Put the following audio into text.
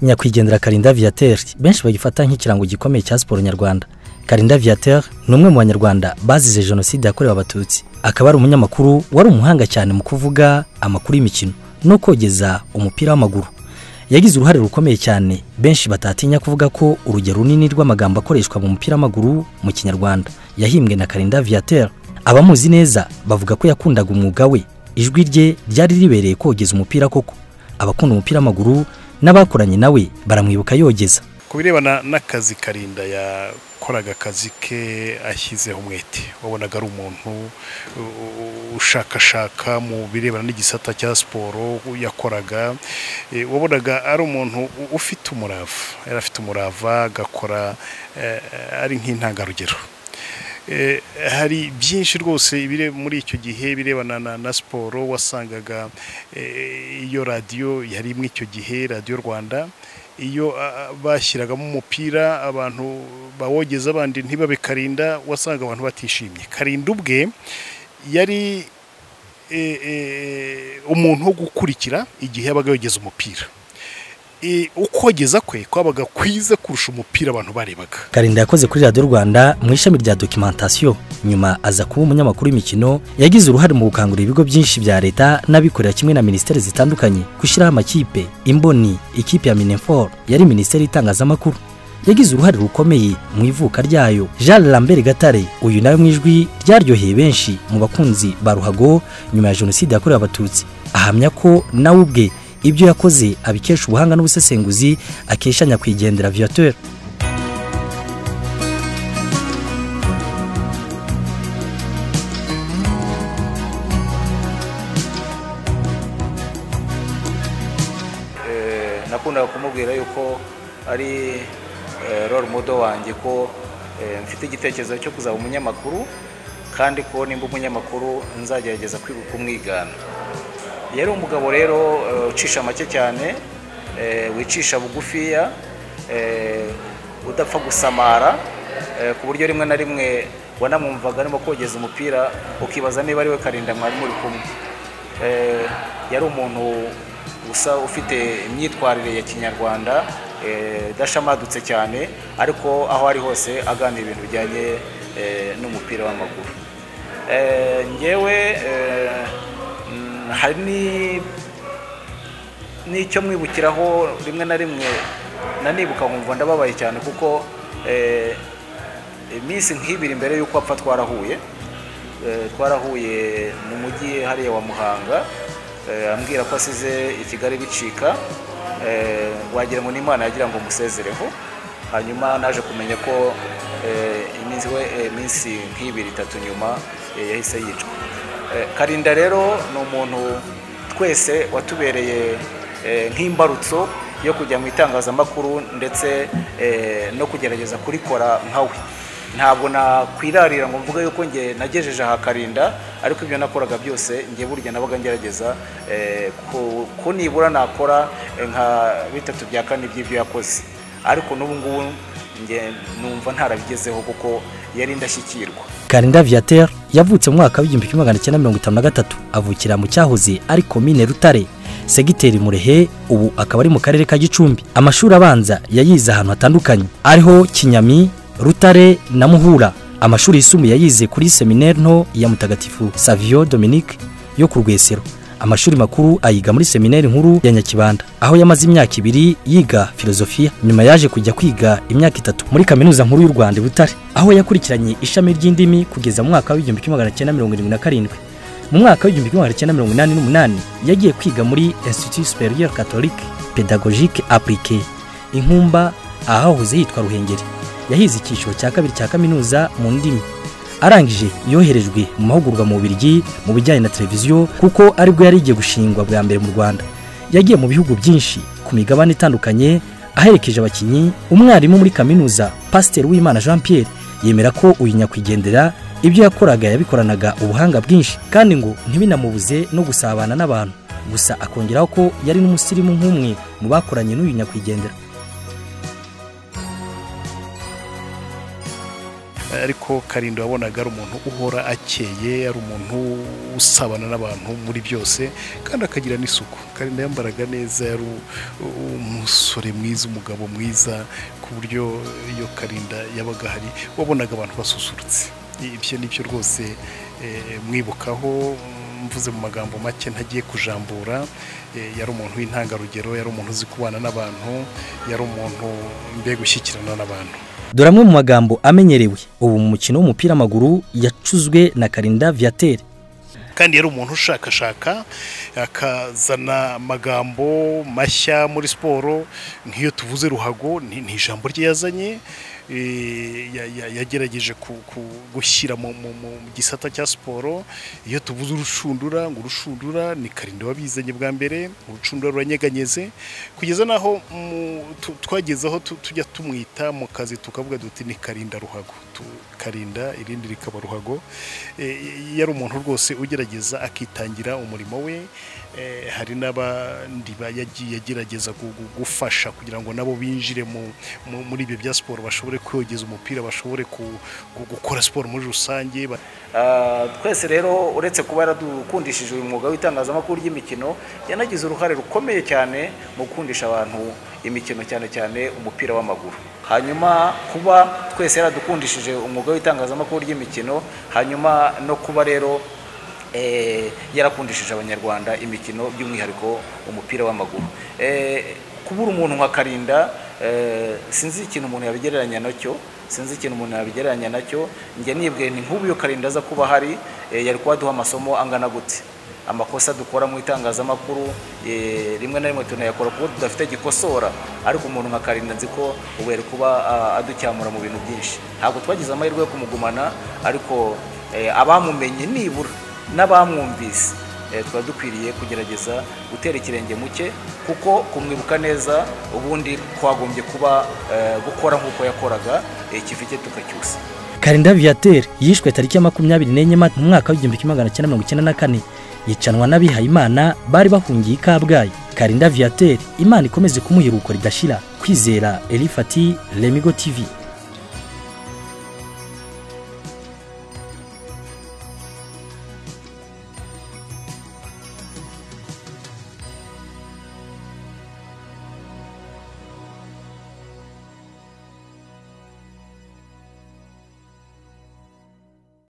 Nyakwigendera Karinda Viateur benshi bagifata nk'ikirango gikomeye cya siporo nyarwanda. Karinda Viateur ni umwe mu banyarwanda bazize jenoside yakorewe abatutsi. Akaba ari umunyamakuru wari umuhanga cyane mu kuvuga amakuru y'imikino no kogeza umupira w'amaguru. Yagize uruhare rukomeye cyane benshi batatinya kuvuga ko urugero runini rw'amagambo akoreshwa mu mupira w'amaguru mu kinyarwanda yahimbwe na Karinda Viateur. Abamuzi neza bavuga ko yakundaga umwuga we, ijwi rye ryari ribereye kogeza umupira koko. Abakunda umupira w'amaguru n'abakoranye nawe baramwibuka yogeza. Kubirebana n'akazi Karinda yakoraga akazi ke ashyizeho umwete, wabonaga ari umuntu ushakashaka mu birebana n'igisata cya siporo yakoraga, wabonaga ari umuntu ufite umurava, yari afite umurava agakora ari nk'intangarugero. Hari byinshi rwose ibire muri icyo gihe birebana na siporo, wasangaga iyo radio yari imwe icyo gihe, Radio Rwanda, iyo bashyiragamo umupira abantu bawogeza abandi ntibabe Karinda, wasanga abantu batishimye. Karinda ubwe yari umuntu wo gukurikira igihe yabaga yogeza umupira. Ukogeza kwe kwabaga kwiza kurusha umupira abantu barebaga. Karinda yakoze kuri Radio Rwanda mu ishami rya documentation, nyuma aza kuba umunyamakuru w'imikino. Yagize uruhare mu gukangurira ibigo byinshi bya leta n'abikorera kimwe na ministeri zitandukanye gushyiraho amakipe. Imboni, ikipe ya Minenfor yari ministeri itangazamakuru. Yagize uruhare rukomeye mu ivuka ryayo. Jean Lambert Gatare, uyu nawe mwijwi ryaryoheye benshi mu bakunzi ba ruhago nyuma ya jenoside yakorewe abatutsi, ahamya ko nawe ubwe ibyo yakoze abikesha ubuhanga n'ubusesenguzi akesha Nyakwigendera Viateur. Nakunda kumubwira yuko ari role model wanjye, ko mfite igitekerezo cyo kuzaba umunyamakuru, kandi ko nimba umunyamakuru nzagerageza kumwigana. Yari umugabo rero ucisha make cyane, wicisha bugufiya, udapfa gusamara, ku buryo rimwe na rimwe wanamwumvaga arimo kogeza umupira ukibaza niba ari we Karinda mwari muri kumwe. Yari umuntu usa ufite imyitwarire ya kinyarwanda, dashamadutse cyane, ariko aho ari hose aganira ibintu bijyanye n'umupira w'amaguru. Ngewe hari n'icyo mwibukiraho rimwe na rimwe, nanibuka nkumva ndababaye cyane, kuko iminsi nk'ibiri mbere y'uko apfa twarahuye mu mujyi hariya wa Muhanga, ambwira ko asize i Kigali bicika, wagira ngo n'Imana yagira ngo musezereho. Hanyuma naje kumenya ko iminsi nk'ibiri itatu nyuma yahise yicwa. Karinda rero ni umuntu twese watubereye nk'imbarutso yo kujya mu itangazamakuru ndetse no kugerageza kurikora nkawe. Ntabwo nakwirarira ngo mvuga yuko nge nagejeje aha Karinda, ariko ibyo nakoraga byose nge burya nabaga ngerageza ko nibura nakora nka bitatu bya kane by'ibyo yakoze, ariko n'ubu ngubu nge numva ntarabigezeho kuko yari indashyikirwa. Karinda Viateur yavutse mu mwaka w'1953, avukira mu cyahoze ari komine Rutare, segiteri Murehe, ubu akaba ari mu karere ka Gicumbi. Amashuri abanza yayize ahantu hatandukanye, ariho Kinyami, Rutare na Muhura. Amashuri yisumbuye yayize kuri seminaire nto ya Mutagatifu Savio Dominique yo ku Rwesero. Amashuri makuru ayiga muri seminaire nkuru ya Nyakibanda, aho yamaze imyaka 2 yiga filosofia. Nyuma yaje kujya kwiga imyaka 3 muri kaminuza nkuru y'u Rwanda Butare, aho yakurikiranye ishami ry'indimi kugeza mu mwaka w'1977. Mu mwaka w'1988 yagiye kwiga muri Institut Supérieur Catholique Pédagogique Appliqué Inkumba, ahahoze yitwa Ruhengeri. Yahize icyiciro cya kabiri cya kaminuza mu ndimi. Arangije yoherejwe mu mahugurwa mu Bubiligi mu bijyanye na televiziyo, kuko aribwo yari igiye gushingwa bwa mbere mu Rwanda. Yagiye mu bihugu byinshi ku migabane itandukanye aherekeje abakinyi. Umwarimu muri kaminuza Pasteur Uwimana Jean Pierre yemera ko uyu Nyakwigendera ibyo yakoraga yabikoranaga ubuhanga bwinshi, kandi ngo ntibinamubuze no gusabana n'abantu. Gusa akongeraho ko yari n'umusirimu nk'umwe mu bakoranye n'uyu Nyakwigendera. ariko Karinda wabonaga ari umuntu uhora akeye, ari umuntu usabana n'abantu muri byose kandi akagira n'isuku. Karinda yambaraga neza, yari umusore mwiza, umugabo mwiza, ku buryo iyo Karinda yabaga hari wabonaga abantu basusurutse. Ibyo nibyo rwose mwibukaho, mvuze mu magambo make ntagiye kujambura. Yari umuntu w'intangarugero, yari umuntu uzi kubana n'abantu, yari umuntu mbega gushyikirana n'abantu. Dore amwe mu magambo amenyerewe ubu mu mukino w'umupira w'amaguru yacuzwe na Karinda Viateur. Kandi yari umuntu ushakashaka akazana amagambo mashya muri siporo. Nk'iyo tuvuze ruhago ni ijambo rye yazanye, yagerageje gushyira mu gisata cya siporo. Iyo tuvuze urushundura, ngo urushundura ni Karinda wabizanye bwa mbere, urushundura ruranyeganyeze, kugeza naho twagezeho tujya tumwita mu kazi tukavuga duti ni Karinda ruhago, Karinda irindi rikaba ruhago. Yari umuntu rwose ugerageza akitangira umurimo we. Hari n'abandi yagiye agerageza gufasha kugira ngo nabo binjire muri ibyo bya siporo, bashobore kwogeza umupira, bashobore gukora siporo muri rusange. Twese rero uretse kuba yaradukundishije uyu mwuga w'itangazamakuru ry'imikino, yanagize uruhare rukomeye cyane mu gukundisha abantu imikino, cyane cyane umupira w'amaguru. Hanyuma kuba twese yaradukundishije umwuga w'itangazamakuru ry'imikino, hanyuma no kuba rero yarakundishije abanyarwanda imikino, by'umwihariko umupira w'amaguru. Kubura umuntu nka Karinda, sinzi ikintu umuntu yabigereranya nacyo, njye nibwe ni nk'ubu iyo Karinda aza kuba hari, yari kuba duha amasomo angana gute. Amakosa dukora mu itangazamakuru rimwe na rimwe tunayakora kuko tudafite gikosora, ariko umuntu nka Karinda nzi ko ubu yari kuba aducyamura mu bintu byinshi. Ntabwo twagize amahirwe yo kumugumana, ariko abamumenye nibura n'abamwumvise twari dukwiriye kugerageza gutera ikirenge muke, kuko kumwibuka neza ubundi twagombye kuba gukora nk'uko yakoraga, ikifike tukacyusa. Karinda Viateur yishwe tariki ya 24 Mata mu mwaka w'1994, yicanwa n'abihayimana bari bahungiye i Kabgayi. Karinda Viateur, Imana ikomeze kumuhiruko ridashira. Kwizera Elifati, Lemigo TV.